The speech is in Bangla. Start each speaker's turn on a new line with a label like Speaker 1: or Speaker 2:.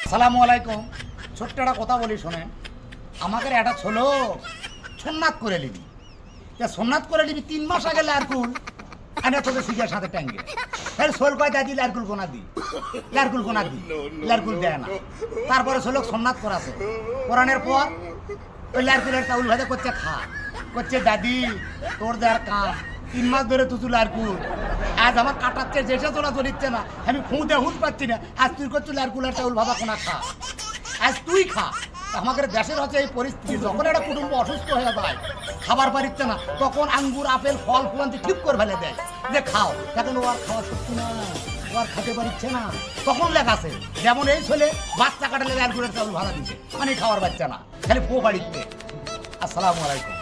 Speaker 1: আসসালামু আলাইকুম। ছোট্ট একটা কথা বলি শোনেন, আমাকে একটা ছোলো সোমনাথ করে নিবি, সোমনাথ করে নিবি 3 মাস আগে লারকুল আনে তোদের সিগার সাথে ট্যাঙ্গে ফের সোল কয় দাদি লারকুল কোনা দি, লারকুল কোনা দি, লারকুল দেয় না। তারপরে ছোলো সোমনাথ করাছে, করানোর পর ওই লারকুলের চাউল ভাজা করছে খা, করছে দাদি তোর দেয়ার কাম 3 মাস ধরে তুই লারকুল, আজ আমার কাটাচ্ছে যেটা তোরা চলিচ্ছে না, আমি খুঁদে হুঁচ পাচ্ছি না, আজ তুই করছিস লারকুলের চাউল ভাজা কোনা খা, আজ তুই খা। আমাদের দেশের হচ্ছে এই পরিস্থিতি, যখন একটা কুটুম্ব অসুস্থ হয়ে যায় খাবার পারিচ্ছে না, তখন আঙ্গুর আপেল ফল ফুলান্তি ঠিক করে ফেলে দেয় যে খাও, এখন ও আর খাওয়া সত্যি না, ও আর খেতে পারিচ্ছে না। তখন লেখাছে যেমন এই ছেলে বাচ্চা কাটালে লারকুলের চাউল ভাজা দিচ্ছে, মানে খাওয়ার বাচ্চা না, খালি ফো বাড়িতে। আসসালামু আলাইকুম।